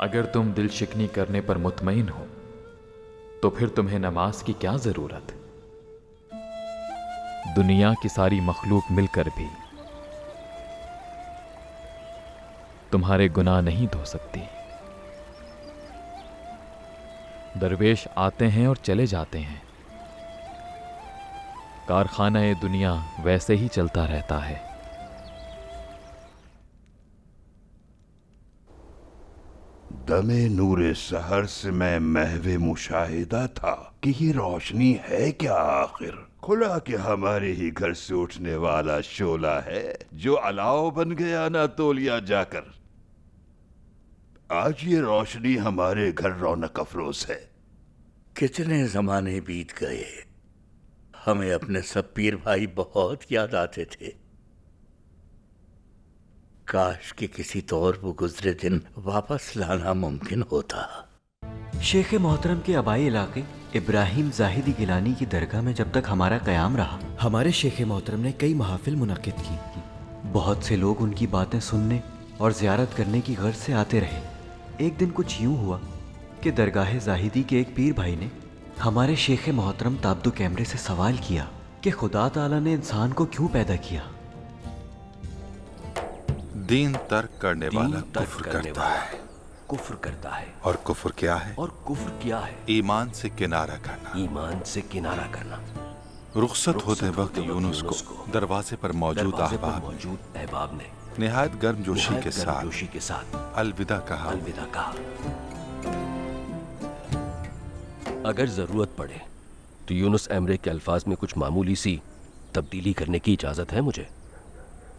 अगर तुम दिल शिकनी करने पर मुतमईन हो तो फिर तुम्हें नमाज की क्या जरूरत। दुनिया की सारी मखलूक मिलकर भी तुम्हारे गुनाह नहीं धो सकती। दरवेश आते हैं और चले जाते हैं, कारखाना दुनिया वैसे ही चलता रहता है। दमे नूरे सहर से मैं महवे मुशाहिदा था कि ये रोशनी है क्या आखिर। खुला कि हमारे ही घर से उठने वाला शोला है जो अलाव बन गया ना तोलिया जाकर। आज ये रोशनी हमारे घर रौनक अफरोज है। कितने जमाने बीत गए, हमें अपने सब पीर भाई बहुत याद आते थे। काश कि किसी तौर वो गुजरे दिन वापस लाना मुमकिन होता। शेख मोहतरम के आबाई इलाके इब्राहिम जाहिदी गिलानी की दरगाह में जब तक हमारा क़याम रहा, हमारे शेख मोहतरम ने कई महाफिल मुनक्किद की। बहुत से लोग उनकी बातें सुनने और ज़ियारत करने की गर्ज से आते रहे। एक दिन कुछ यूं हुआ कि दरगाह जाहिदी के एक पीर भाई ने हमारे शेख मोहतरम ताब्दु कैमरे से सवाल किया कि खुदा ताला ने इंसान को क्यों पैदा किया। दीन तर्क करने वाला कुफ्र करता है और कुफ्र क्या है? ईमान से किनारा करना। रुखसत होते वक्त यूनुस को दरवाजे पर मौजूद अहबाब ने निहायत गर्मजोशी के साथ अलविदा कहा। अगर जरूरत पड़े तो यूनुस एमरे के अल्फाज में कुछ मामूली सी तब्दीली करने की इजाजत है मुझे?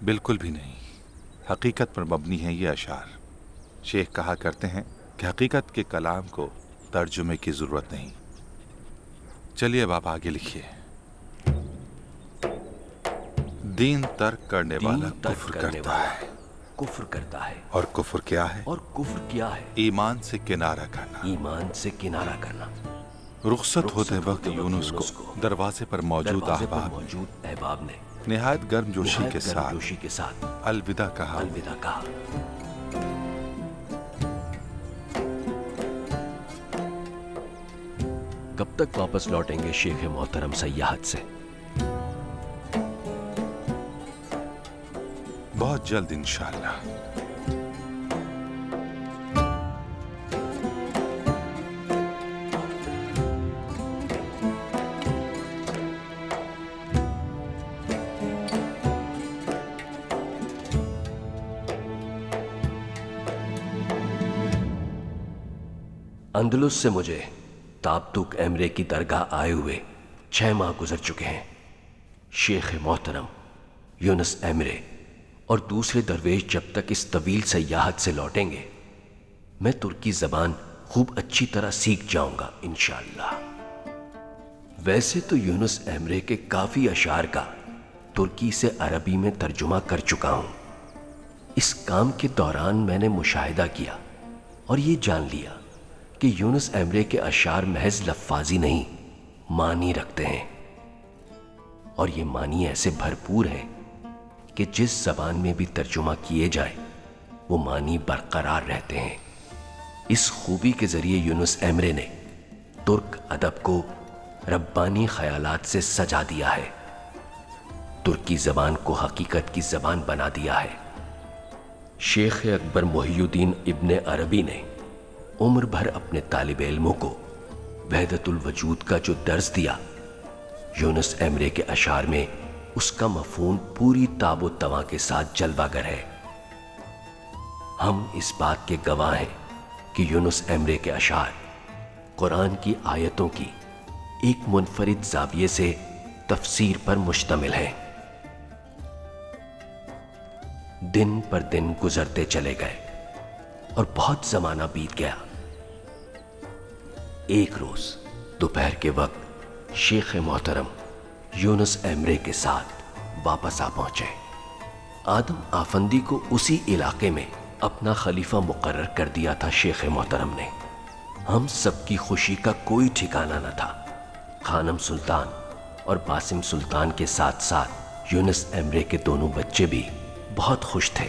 बिल्कुल भी नहीं, हकीकत पर मबनी है ये अशार। शेख कहा करते हैं कि हकीकत के कलाम को तर्जुमे की जरूरत नहीं। चलिए अब आप आगे लिखिए। दीन तर्क करने वाला कुफ्र करता है और कुफ्र क्या है? ईमान से किनारा करना। रुखसत होते वक्त यूनुस को दरवाजे पर मौजूद अहबाब ने निहायत गर्मजोशी के साथ अलविदा कहा। कब तक वापस लौटेंगे शेख मोहतरम सयाहत से? बहुत जल्द इंशाअल्लाह। अंदलुस से मुझे ताब्तुक एमरे की दरगाह आए हुए 6 माह गुजर चुके हैं। शेख मोहतरम, यूनुस एमरे और दूसरे दरवेश जब तक इस तवील सयाहत से लौटेंगे, मैं तुर्की ज़बान खूब अच्छी तरह सीख जाऊंगा इंशाअल्लाह। वैसे तो यूनुस एमरे के काफ़ी अशार का तुर्की से अरबी में तर्जुमा कर चुका हूं। इस काम के दौरान मैंने मुशाहिदा किया और ये जान लिया कि यूनुस एमरे के अशार महज लफ्फाजी नहीं, मानी रखते हैं। और ये मानी ऐसे भरपूर हैं कि जिस जबान में भी तर्जुमा किए जाए वो मानी बरकरार रहते हैं। इस खूबी के जरिए यूनुस एमरे ने तुर्क अदब को रब्बानी ख्यालात से सजा दिया है, तुर्की जबान को हकीकत की जबान बना दिया है। शेख अकबर मोहियुद्दीन इब्ने अरबी ने उम्र भर अपने तालिब इल्मों को वहदतुल वजूद का जो दर्स दिया, यूनुस एमरे के अशार में उसका मफहूम पूरी ताबो तवा के साथ जलवागर है। हम इस बात के गवाह हैं कि यूनुस एमरे के अशार कुरान की आयतों की एक मुनफरिद जाविये से तफसीर पर मुश्तमिल है। दिन पर दिन गुजरते चले गए और बहुत जमाना बीत गया। एक रोज दोपहर के वक्त शेख मोहतरम यूनुस एमरे के साथ वापस आ पहुंचे। आदम आफंदी को उसी इलाके में अपना खलीफा मुकर्रर कर दिया था शेख मोहतरम ने। हम सबकी खुशी का कोई ठिकाना न था। खानम सुल्तान और बासिम सुल्तान के साथ साथ यूनुस एमरे के दोनों बच्चे भी बहुत खुश थे।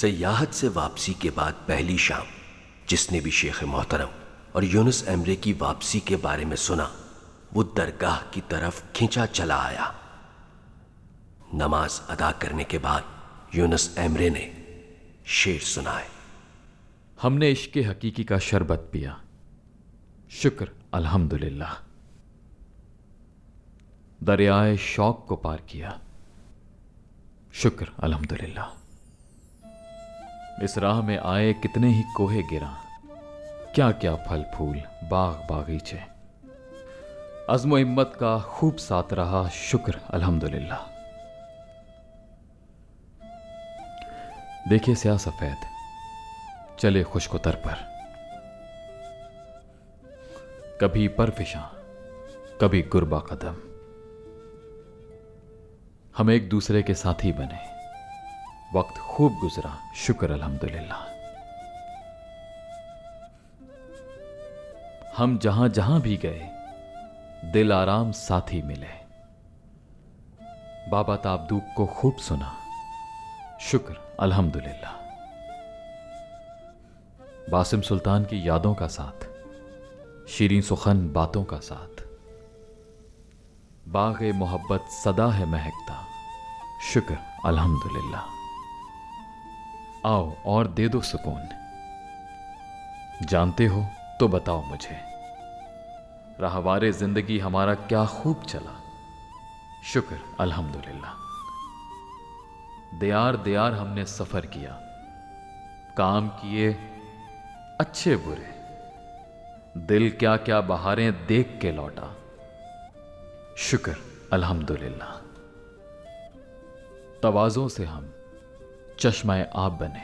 सयाहत से वापसी के बाद पहली शाम जिसने भी शेख मोहतरम और यूनुस एमरे की वापसी के बारे में सुना, वो दरगाह की तरफ खींचा चला आया। नमाज अदा करने के बाद यूनुस एमरे ने शेर सुनाए। हमने इश्क हकीकी का शरबत पिया, शुक्र अल्हम्दुलिल्लाह। दरियाए शौक को पार किया, शुक्र अल्हम्दुलिल्लाह। इस राह में आए कितने ही कोहे गिरा, क्या क्या फल फूल बाग बागीचे। अज़्म हिम्मत का खूब साथ रहा, शुक्र अल्हम्दुलिल्लाह। देखिए स्याह सफेद चले खुशकोतर पर, कभी परफिशां कभी गुरबा कदम। हम एक दूसरे के साथी बने, वक्त खूब गुजरा, शुक्र अल्हम्दुलिल्लाह। हम जहां जहां भी गए दिल आराम साथी मिले। बाबा ताबदूक को खूब सुना, शुक्र अल्हम्दुलिल्लाह। बासिम सुल्तान की यादों का साथ, शीरीं सुखन बातों का साथ। बाग़े मोहब्बत सदा है महकता, शुक्र अल्हम्दुलिल्लाह। आओ और दे दो सुकून, जानते हो तो बताओ मुझे, राहवारे जिंदगी हमारा क्या खूब चला, शुक्र अल्हम्दुलिल्लाह। दियार दियार हमने सफर किया, काम किए अच्छे बुरे, दिल क्या क्या बहारें देख के लौटा, शुक्र अल्हम्दुलिल्लाह। तवाज़ों से हम चश्माए आब बने,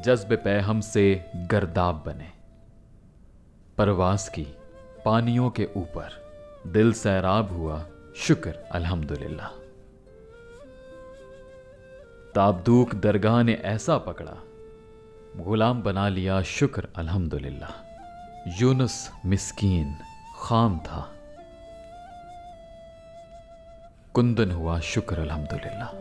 जज्ब पे हमसे गर्दाब बने। परवास की पानियों के ऊपर दिल सैराब हुआ, शुक्र अल्हम्दुलिल्लाह। ताबदूक दरगाह ने ऐसा पकड़ा, गुलाम बना लिया, शुक्र अल्हम्दुलिल्लाह। यूनुस मिस्कीन खाम था, कुंदन हुआ, शुक्र अल्हम्दुलिल्लाह।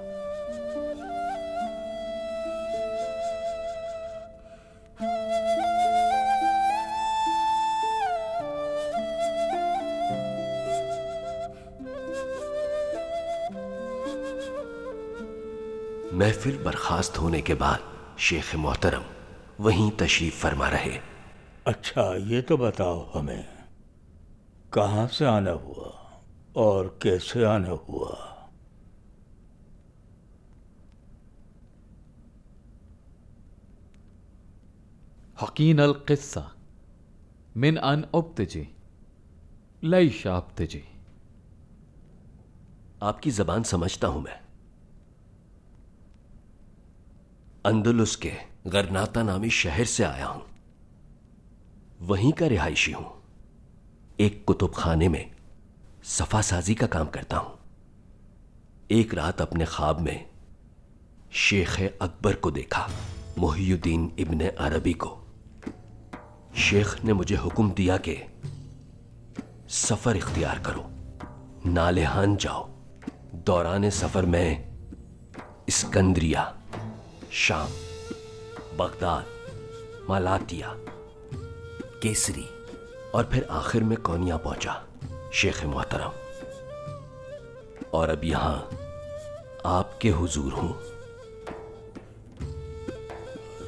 महफिल बर्खास्त होने के बाद शेख मोहतरम वहीं तशरीफ फरमा रहे। अच्छा ये तो बताओ हमें, कहाँ से आना हुआ और कैसे आना हुआ? हकीन अल किस्सा मिन अन उब्तजी लई शाब्तजी। आपकी जबान समझता हूं मैं, अंदलुस के गरनाता नामी शहर से आया हूं। वहीं का रिहायशी हूं। एक कुतुब खाने में सफा साजी का काम करता हूं। एक रात अपने ख्वाब में शेख अकबर को देखा, मुहियुद्दीन इब्ने अरबी को। शेख ने मुझे हुक्म दिया कि सफर इख्तियार करो, नालेहान जाओ। दौरान सफर में इस्कंदरिया, शाम, बगदाद, मालातिया, केसरी और फिर आखिर में कोनिया पहुंचा, शेख मोहतरम। और अब यहां आपके हुजूर हूं।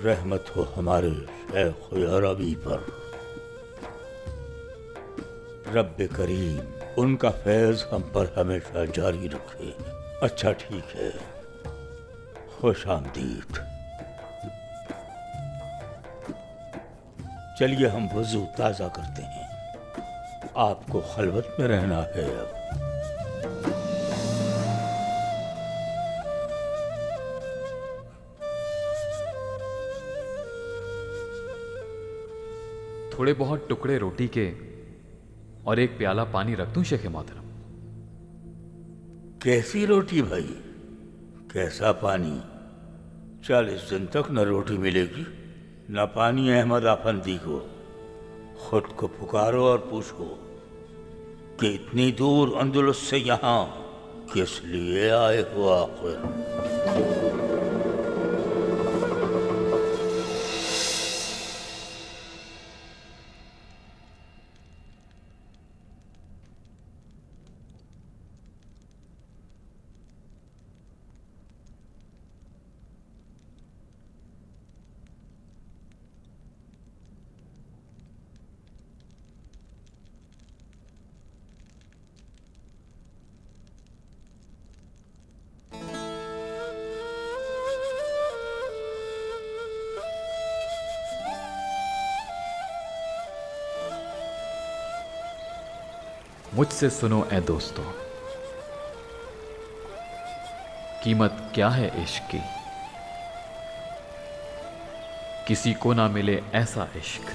रहमत हो हमारे शेख अरबी पर। रब्बे करीम उनका फैज हम पर हमेशा जारी रखे। अच्छा ठीक है, खुश आमदीद। चलिए हम वजू ताज़ा करते हैं। आपको खलवत में रहना है अब। थोड़े बहुत टुकड़े रोटी के और एक प्याला पानी रख दूं शेख मोहतरम? कैसी रोटी भाई, कैसा पानी? 40 दिन तक न रोटी मिलेगी न पानी। अहमद आफंदी को खुद को पुकारो और पूछो कि इतनी दूर अंदलुस से यहां किस लिए आए हो आखिर? मुझसे सुनो ए दोस्तों, कीमत क्या है इश्क की? किसी को ना मिले ऐसा इश्क।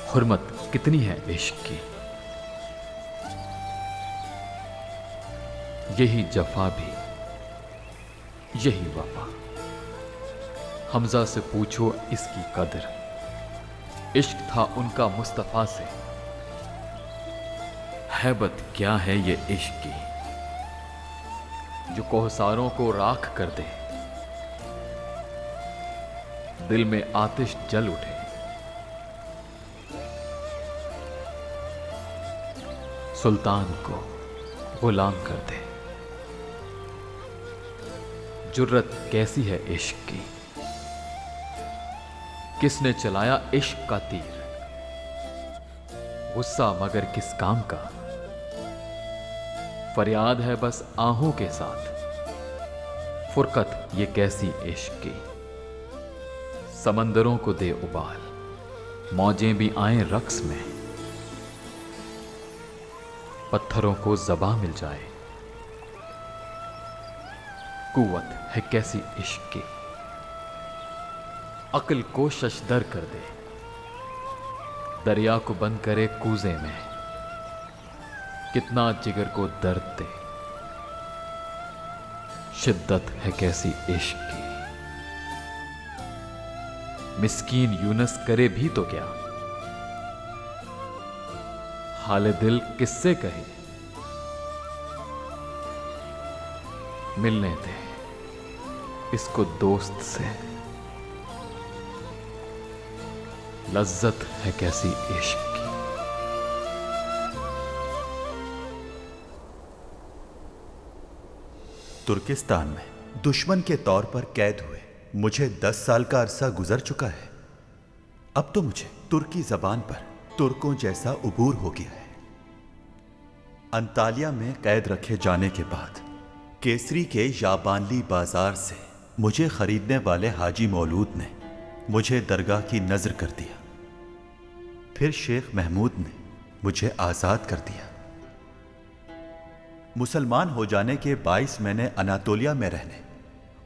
हुर्मत कितनी है इश्क की। यही जफा भी, यही वफा। हमजा से पूछो इसकी कदर। इश्क था उनका मुस्तफा से। हैबत क्या है ये इश्क की, जो कोहसारों को राख कर दे। दिल में आतिश जल उठे। सुल्तान को गुलाम कर दे। जुर्रत कैसी है इश्क की, किसने चलाया इश्क का तीर। गुस्सा मगर किस काम का, फरियाद है बस आहों के साथ। फुरकत ये कैसी इश्क की, समंदरों को दे उबाल। मौजें भी आए रक्स में, पत्थरों को ज़बां मिल जाए। कुव्वत है कैसी इश्क की, अक्ल को शशदर कर दे। दरिया को बंद करे कूजे में, कितना जिगर को दर्द दे। शिद्दत है कैसी इश्क की, मिस्कीन यूनस करे भी तो क्या। हाले दिल किससे कहे, मिलने दे इसको दोस्त से। लज्जत है कैसी इश्क की। तुर्किस्तान में दुश्मन के तौर पर कैद हुए मुझे 10 साल का अरसा गुजर चुका है। अब तो मुझे तुर्की जबान पर तुर्कों जैसा उबूर हो गया है। अंतालिया में कैद रखे जाने के बाद केसरी के याबानली बाजार से मुझे खरीदने वाले हाजी मौलूद ने मुझे दरगाह की नजर कर दिया। फिर शेख महमूद ने मुझे आज़ाद कर दिया। मुसलमान हो जाने के बाइस मैंने अनातोलिया में रहने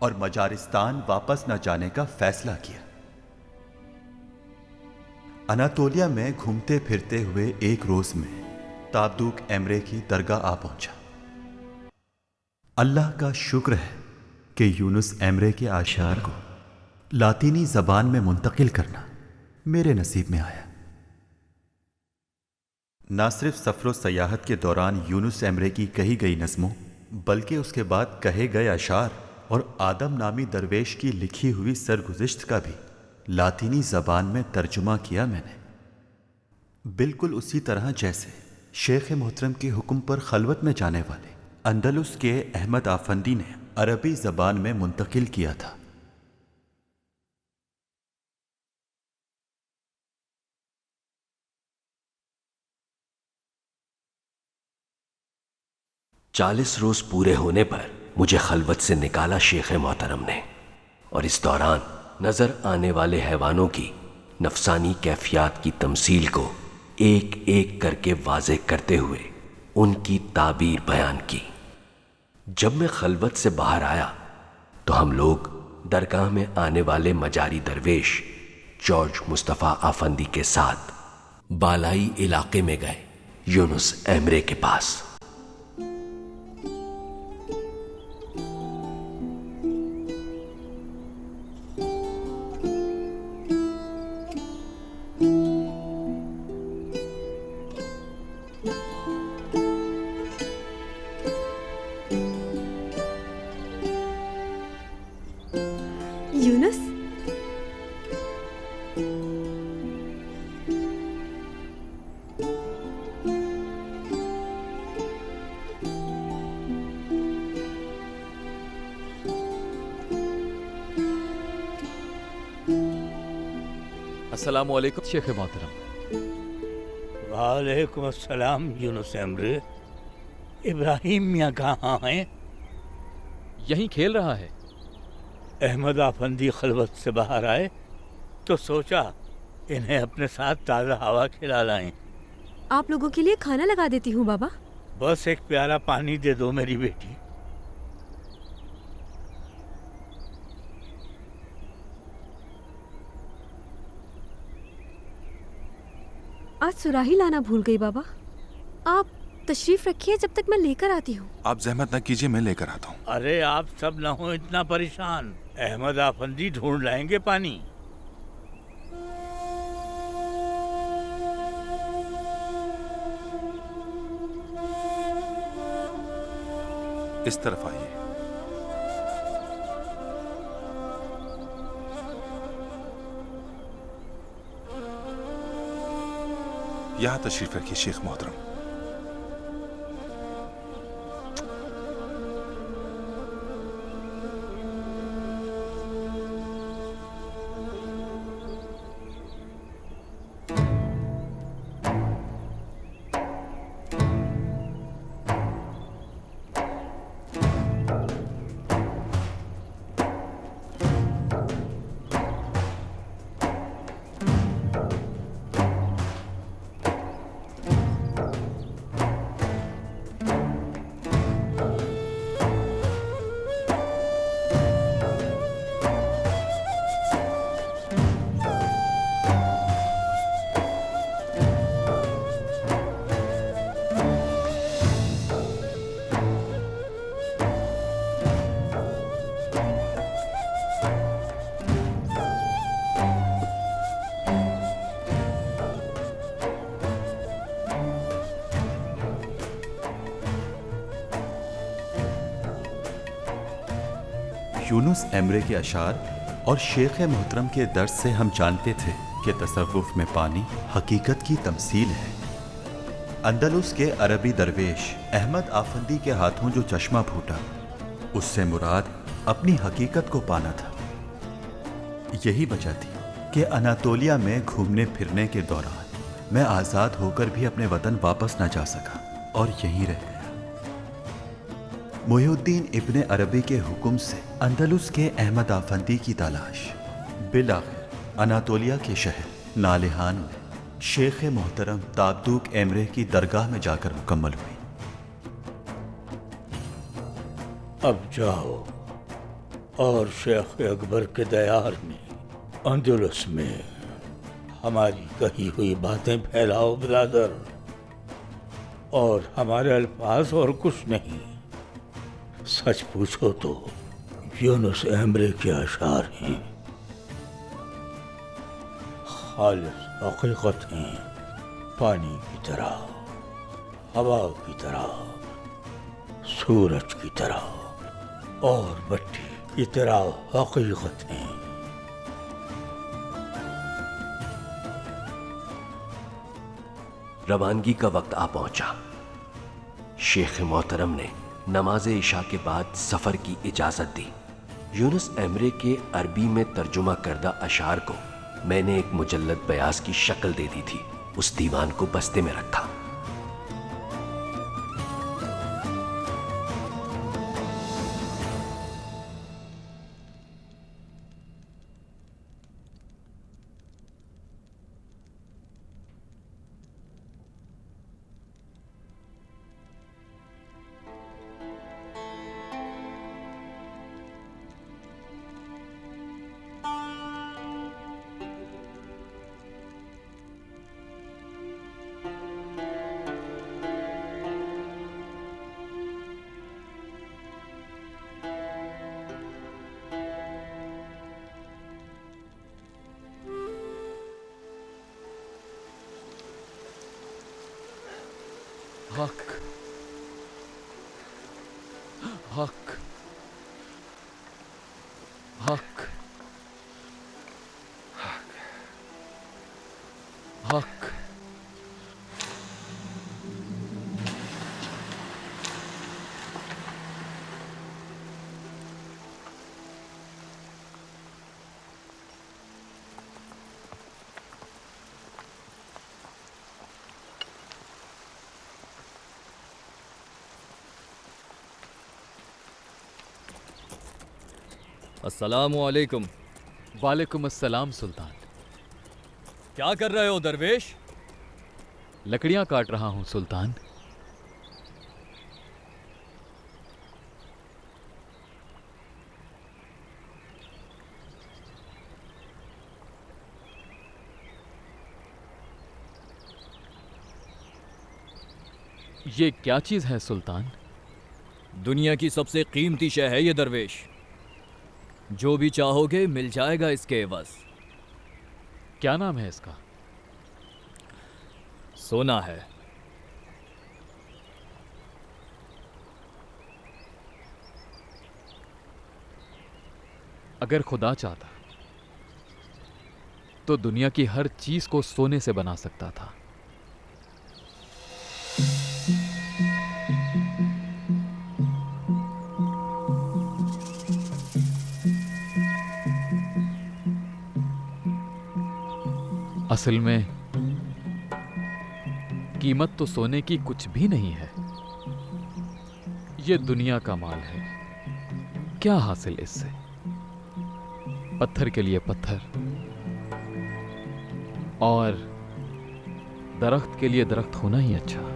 और मजारिस्तान वापस न जाने का फैसला किया। अनातोलिया में घूमते फिरते हुए एक रोज में ताबदूक एमरे की दरगाह आ पहुंचा। अल्लाह का शुक्र है कि यूनुस एमरे के आशार को लातीनी जबान में मुंतकिल करना मेरे नसीब में आया। ना सिर्फ सफर सयाहत के दौरान यूनुस एमरे की कही गई नज़्मों बल्कि उसके बाद कहे गए अशार और आदम नामी दरवेश की लिखी हुई सरगुज़िश्त का भी लातीनी ज़बान में तर्जुमा किया मैंने, बिल्कुल उसी तरह जैसे शेख मोहतरम के हुक्म पर खलवत में जाने वाले अंदलुस के अहमद आफंदी ने अरबी ज़बान में मुंतकिल किया था। चालीस रोज पूरे होने पर मुझे खलवत से निकाला शेख मोहतरम ने, और इस दौरान नजर आने वाले हैवानों की नफसानी कैफियत की तमसील को एक एक करके वाज़ेह करते हुए उनकी ताबीर बयान की। जब मैं खलवत से बाहर आया तो हम लोग दरगाह में आने वाले मजारी दरवेश जॉर्ज मुस्तफ़ा आफंदी के साथ बालाई इलाके में गए, यूनुस एमरे के पास। यूनुस, अस्सलामु अलैकुम शेख मोहतरम। वालेकुम अस्सलाम यूनुस एमरे। इब्राहिम मियाँ कहाँ हैं? यहीं खेल रहा है। अहमद आफंदी खलवत से बाहर आए तो सोचा इन्हें अपने साथ ताज़ा हवा खिला लाएं। आप लोगों के लिए खाना लगा देती हूँ बाबा। बस एक प्याला पानी दे दो मेरी बेटी। आज सुराही लाना भूल गई बाबा। आप तशरीफ रखिए जब तक मैं लेकर आती हूँ। आप जहमत न कीजिए, मैं लेकर आता हूँ। अरे आप सब न हो इतना परेशान, अहमद आफंदी ढूंढ लाएंगे पानी। इस तरफ आइए। यहाँ तशरीफ रखिए शेख मोहतरम। यूनुस एमरे के अशार और शेख मोहतरम के दर्स से हम जानते थे कि तसव्वुफ में पानी हकीकत की तमसील है। अंदलुस के अरबी दरवेश अहमद आफंदी के हाथों जो चश्मा फूटा, उससे मुराद अपनी हकीकत को पाना था। यही वजह थी कि अनातोलिया में घूमने फिरने के दौरान मैं आज़ाद होकर भी अपने वतन वापस न जा सका और यहीं रह गया। मुहिउद्दीन इब्ने अरबी के हुक्म से अंदलुस के अहमद आफंदी की तलाश बिलाखिर अनातोलिया के शहर नालेहान में शेख मोहतरम ताबदूक एमरे की दरगाह में जाकर मुकम्मल हुई। अब जाओ और शेख अकबर के दयार में अंदलुस में हमारी कही हुई बातें फैलाओ ब्रदर, और हमारे अल्फाज और कुछ नहीं। सच पूछो तो यूनुस एमरे के अशार हैं, खालिस हकीकत हैं, पानी की तरह, हवा की तरह, सूरज की तरह और मिट्टी की तरह हकीकत हैं। रवानगी का वक्त आ पहुंचा। शेख मोहतरम ने नमाज इशा के बाद सफर की इजाजत दी। यूनुस एमरे के अरबी में तर्जुमा करदा अशार को मैंने एक मुजल्लद बयास की शक्ल दे दी थी। उस दीवान को बस्ते में रखा। हक हक हक हक अस्सलामुअलैकुम। वालेकुम अस्सलाम सुल्तान। क्या कर रहे हो दरवेश? लकड़ियां काट रहा हूं सुल्तान। ये क्या चीज है सुल्तान? दुनिया की सबसे कीमती शय है ये दरवेश। जो भी चाहोगे मिल जाएगा इसके एवज। क्या नाम है इसका? सोना है। अगर खुदा चाहता तो दुनिया की हर चीज को सोने से बना सकता था। असल में कीमत तो सोने की कुछ भी नहीं है। ये दुनिया का माल है। क्या हासिल इससे? पत्थर के लिए पत्थर और दरख्त के लिए दरख्त होना ही अच्छा।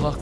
हक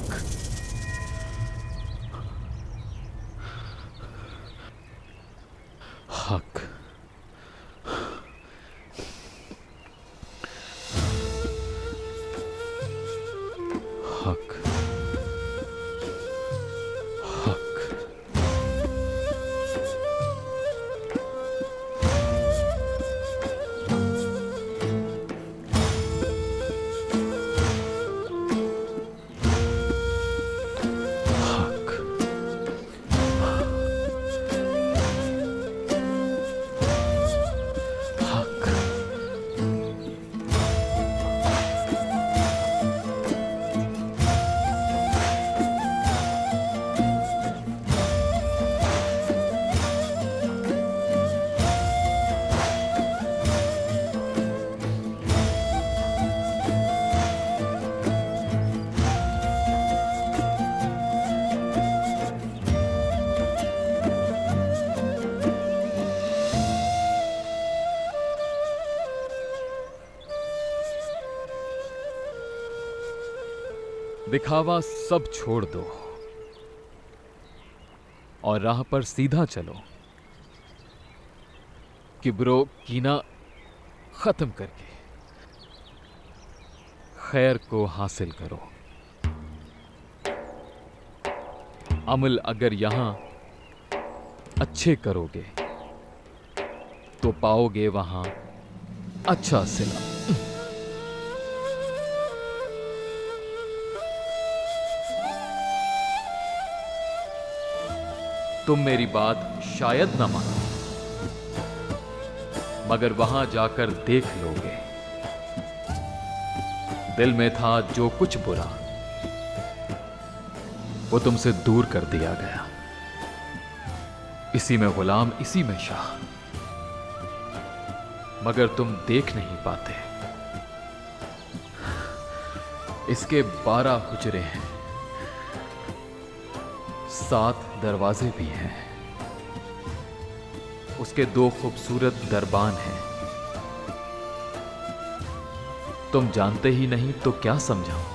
दिखावा सब छोड़ दो और राह पर सीधा चलो। किब्रो कीना खत्म करके खैर को हासिल करो। अमल अगर यहां अच्छे करोगे तो पाओगे वहां अच्छा सिला। तुम मेरी बात शायद न मानो, मगर वहां जाकर देख लोगे। दिल में था जो कुछ बुरा वो तुमसे दूर कर दिया गया। इसी में गुलाम, इसी में शाह, मगर तुम देख नहीं पाते। इसके 12 हुजरे हैं, 7 दरवाजे भी हैं, उसके 2 खूबसूरत दरबान हैं। तुम जानते ही नहीं तो क्या समझाऊं?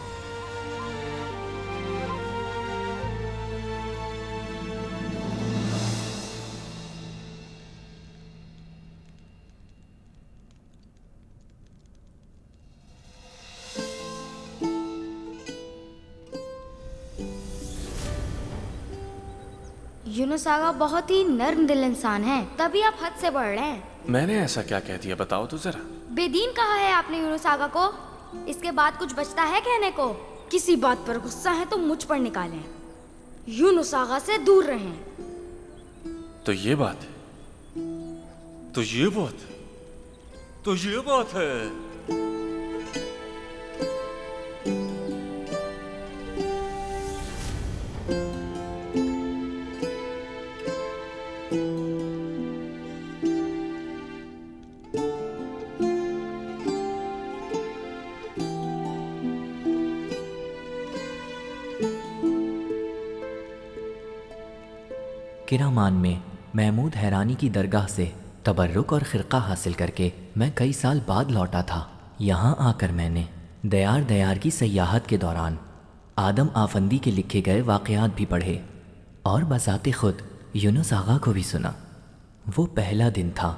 यूनुस आगा बहुत ही नर्म दिल इंसान है, तभी आप हद से बढ़ रहे हैं। मैंने ऐसा क्या कह दिया, बताओ तो जरा। बेदीन कहा है आपने यूनुस आगा को? इसके बाद कुछ बचता है कहने को? किसी बात पर गुस्सा है तो मुझ पर निकालें। यूनुस आगा से दूर रहें। तो ये बात है, तो ये बात है, तो ये बात है। किरामान में महमूद हैरानी की दरगाह से तबर्रुक और खिरका हासिल करके मैं कई साल बाद लौटा था। यहाँ आकर मैंने दयार दयार की सयाहत के दौरान आदम आफंदी के लिखे गए वाक़यात भी पढ़े और बज़ाते खुद यूनुस आगा को भी सुना। वो पहला दिन था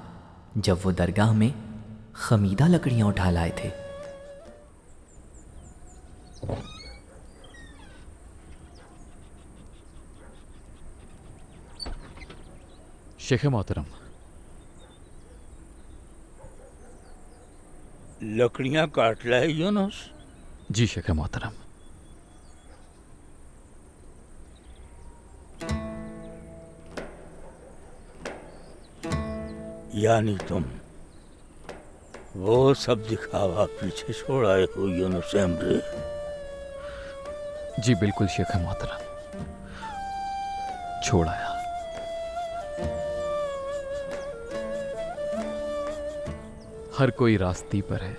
जब वो दरगाह में खमीदा लकड़ियाँ उठा लाए थे। शेख मोहतरम, लकड़ियां काट लाए यूनुस? जी शेख मोहतरम। यानी तुम वो सब दिखावा पीछे छोड़ आए हो यूनुस एमरे? जी बिल्कुल शेख मोहतरम, छोड़ आया। हर कोई रास्ते पर है,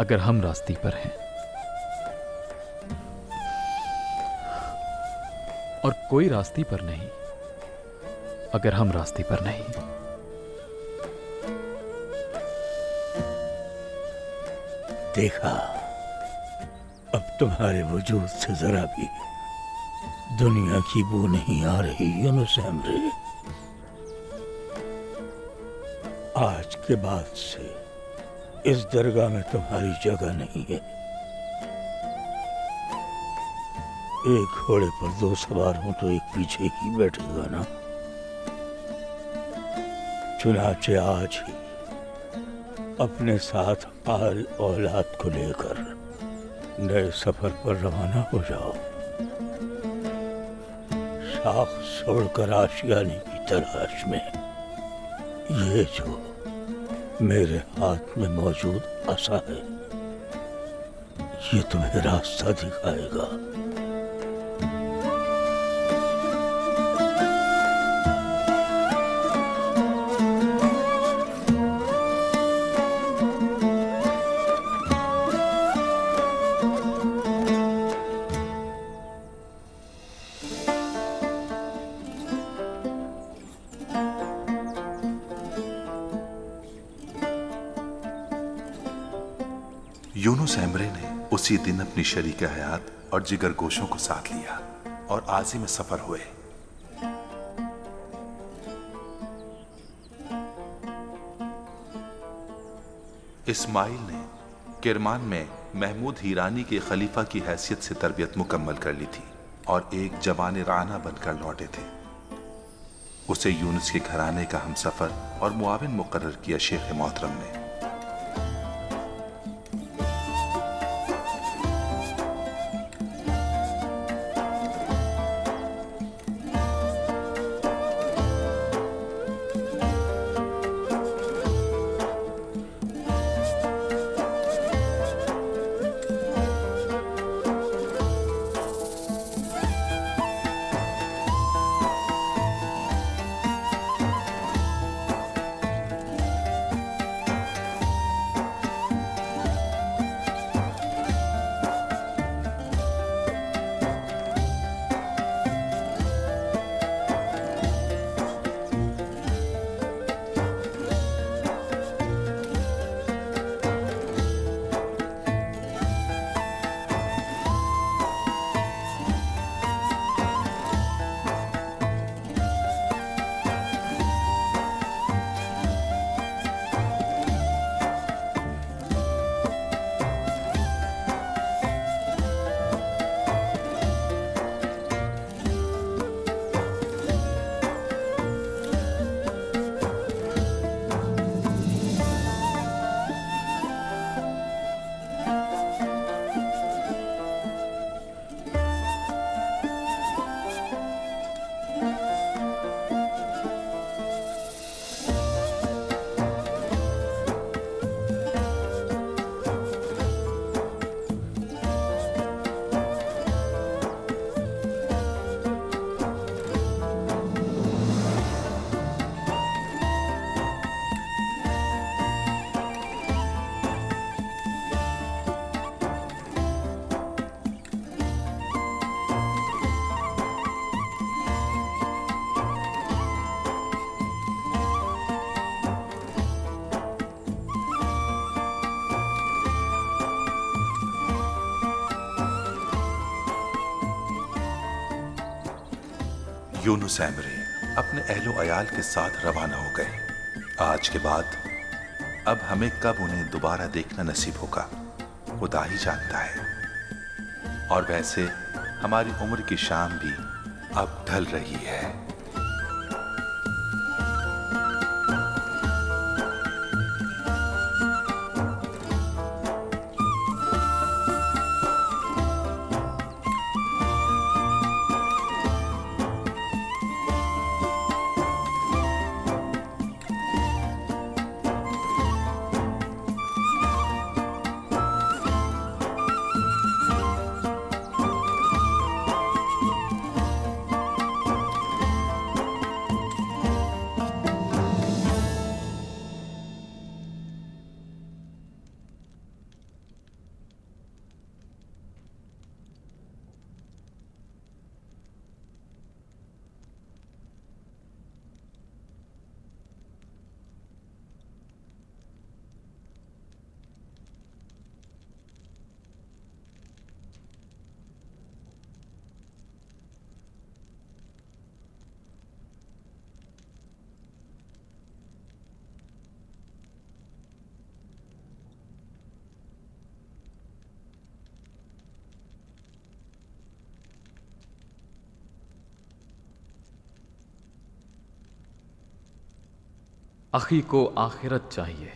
अगर हम रास्ते पर हैं, और कोई रास्ते पर नहीं अगर हम रास्ते पर नहीं। देखा, अब तुम्हारे वजूद से जरा भी दुनिया की बू नहीं आ रही यूनुस एमरे। आज के बाद से इस दरगाह में तुम्हारी जगह नहीं है। एक घोड़े पर 2 सवार हो तो एक पीछे ही बैठेगा ना। चुनाचे आज ही अपने साथ आल औलाद को लेकर नए सफर पर रवाना हो जाओ। शाख छोड़कर आशियाने की तलाश में। ये जो मेरे हाथ में मौजूद असा है, ये तुम्हें रास्ता दिखाएगा। यूनुस एमरे ने उसी दिन अपनी शरीक हयात और जिगर गोशों को साथ लिया और आज़िम सफर हुए। इस्माइल ने किरमान में महमूद हीरानी के खलीफा की हैसियत से तरबियत मुकम्मल कर ली थी और एक जवान राना बनकर लौटे थे। उसे यूनुस के घराने का हमसफर और मुआविन मुकर्रर किया शेख मोहतरम ने। यूनुस एमरे अपने अहलो अयाल के साथ रवाना हो गए। आज के बाद अब हमें कब उन्हें दोबारा देखना नसीब होगा खुदा ही जानता है। और वैसे हमारी उम्र की शाम भी अब ढल रही है। अखी को आखिरत चाहिए,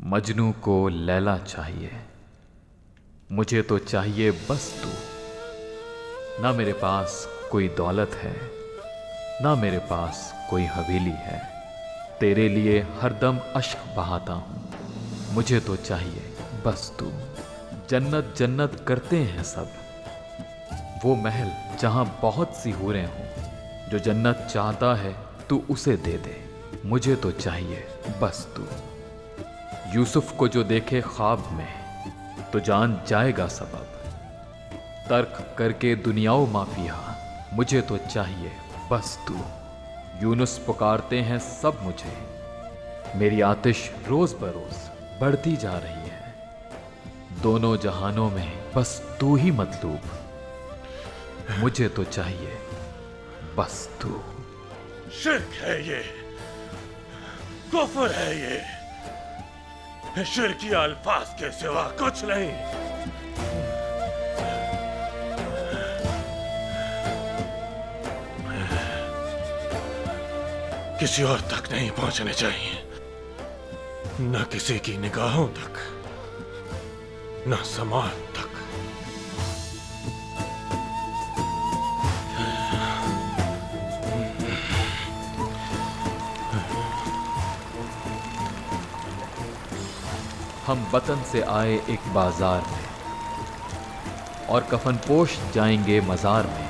मजनू को लैला चाहिए, मुझे तो चाहिए बस तू। ना मेरे पास कोई दौलत है, ना मेरे पास कोई हवेली है, तेरे लिए हरदम अश्क बहाता हूँ, मुझे तो चाहिए बस तू। जन्नत जन्नत करते हैं सब, वो महल जहाँ बहुत सी हूरें हों, जो जन्नत चाहता है तू उसे दे दे, मुझे तो चाहिए बस तू। यूसुफ को जो देखे ख्वाब में तो जान जाएगा सबब, तर्क करके दुनियाओ माफिया, मुझे तो चाहिए बस तू। यूनुस पुकारते हैं सब मुझे, मेरी आतिश रोज बरोज बढ़ती जा रही है। दोनों जहानों में बस तू ही मतलूब, मुझे तो चाहिए बस तू। शिर्क है ये, कुफ्र है ये, शिर्की अल्फाज के सिवा कुछ नहीं। किसी और तक नहीं पहुंचने चाहिए, न किसी की निगाहों तक, न समाज तक। हम वतन से आए एक बाजार में और कफनपोश जाएंगे मजार में।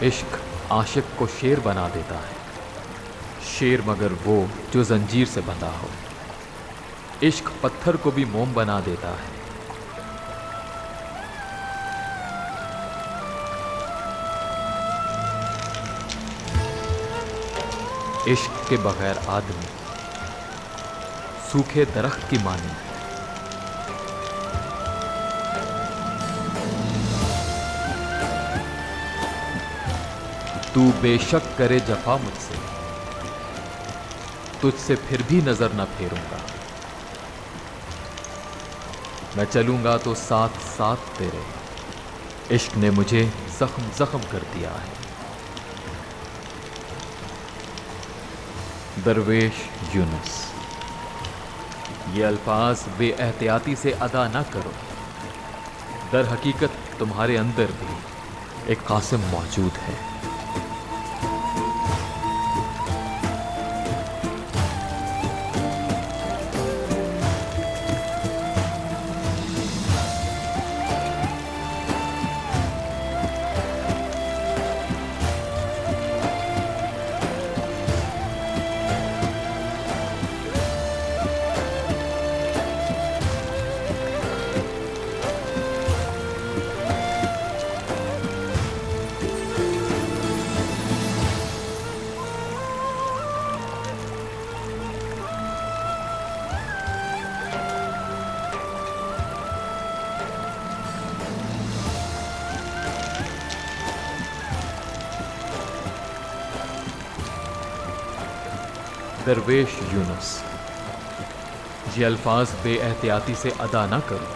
इश्क आशिक को शेर बना देता है, शेर मगर वो जो जंजीर से बंधा हो। इश्क पत्थर को भी मोम बना देता है। इश्क के बगैर आदमी सूखे दरख्त की मानी। तू बेशक करे जफा मुझसे, तुझसे फिर भी नजर न फेरूंगा। मैं चलूंगा तो साथ साथ तेरे। इश्क ने मुझे जख्म जख्म कर दिया है। दरवेश यूनुस। ये अल्फाज बेएहतियाती से अदा ना करो। दर हकीकत तुम्हारे अंदर भी एक कासिम मौजूद है। दरवेश यूनुस। ये अल्फाज बेएहतियाती से अदा ना करो।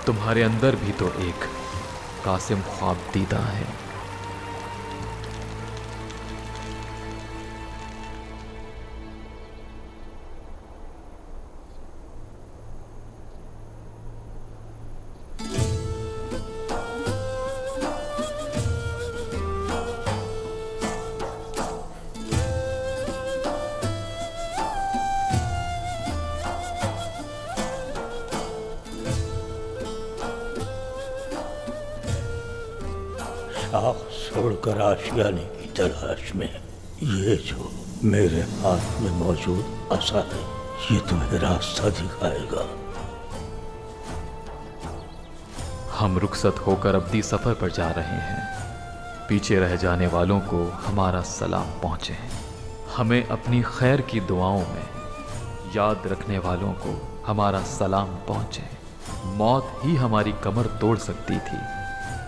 तुम्हारे अंदर भी तो एक कासिम ख्वाब दीदा है। आँख छोड़कर आशियाने की तलाश में ये जो मेरे हाथ में मौजूद असा है, ये तुम्हें रास्ता दिखाएगा। हम रुखसत होकर अब्दी सफर पर जा रहे हैं। पीछे रह जाने वालों को हमारा सलाम पहुंचे। हमें अपनी खैर की दुआओं में याद रखने वालों को हमारा सलाम पहुंचे। मौत ही हमारी कमर तोड़ सकती थी,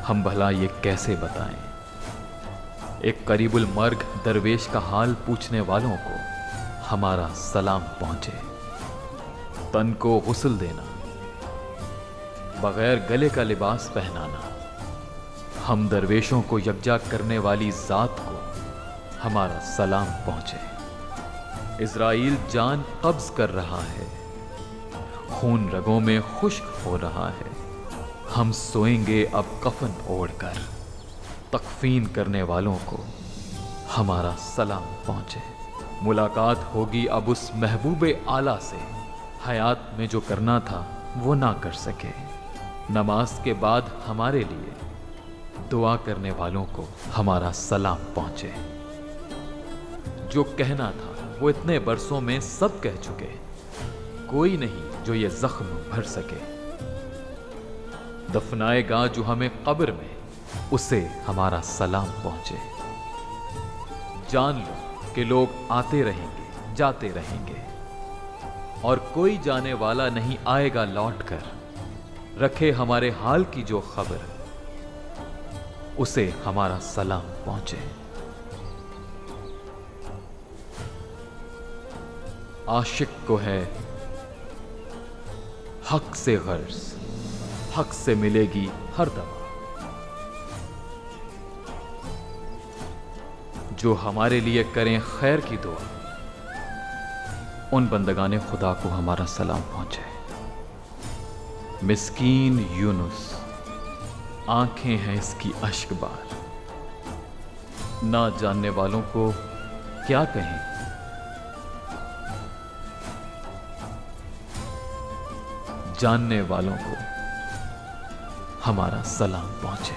हम भला ये कैसे बताएं। एक करीबुल मर्ग दरवेश का हाल पूछने वालों को हमारा सलाम पहुंचे। तन को गुस्ल देना, बगैर गले का लिबास पहनाना, हम दरवेशों को यकजा करने वाली जात को हमारा सलाम पहुंचे। इज़राइल जान कब्ज कर रहा है, खून रगों में खुश्क हो रहा है। हम सोएंगे अब कफन ओढ़कर। तकफीन करने वालों को हमारा सलाम पहुंचे। मुलाकात होगी अब उस महबूबे आला से, हयात में जो करना था वो ना कर सके। नमाज के बाद हमारे लिए दुआ करने वालों को हमारा सलाम पहुंचे। जो कहना था वो इतने बरसों में सब कह चुके, कोई नहीं जो ये जख्म भर सके। दफनाएगा जो हमें कब्र में, उसे हमारा सलाम पहुंचे। जान लो कि लोग आते रहेंगे, जाते रहेंगे, और कोई जाने वाला नहीं आएगा लौट कर। रखे हमारे हाल की जो खबर, उसे हमारा सलाम पहुंचे। आशिक को है हक से गर्ज, हक से मिलेगी हर दवा। जो हमारे लिए करें खैर की दुआ, उन बंदगाने खुदा को हमारा सलाम पहुंचे। मिस्कीन यूनुस, आंखें हैं इसकी अश्कबार, ना जानने वालों को क्या कहें। जानने वालों को हमारा सलाम पहुंचे।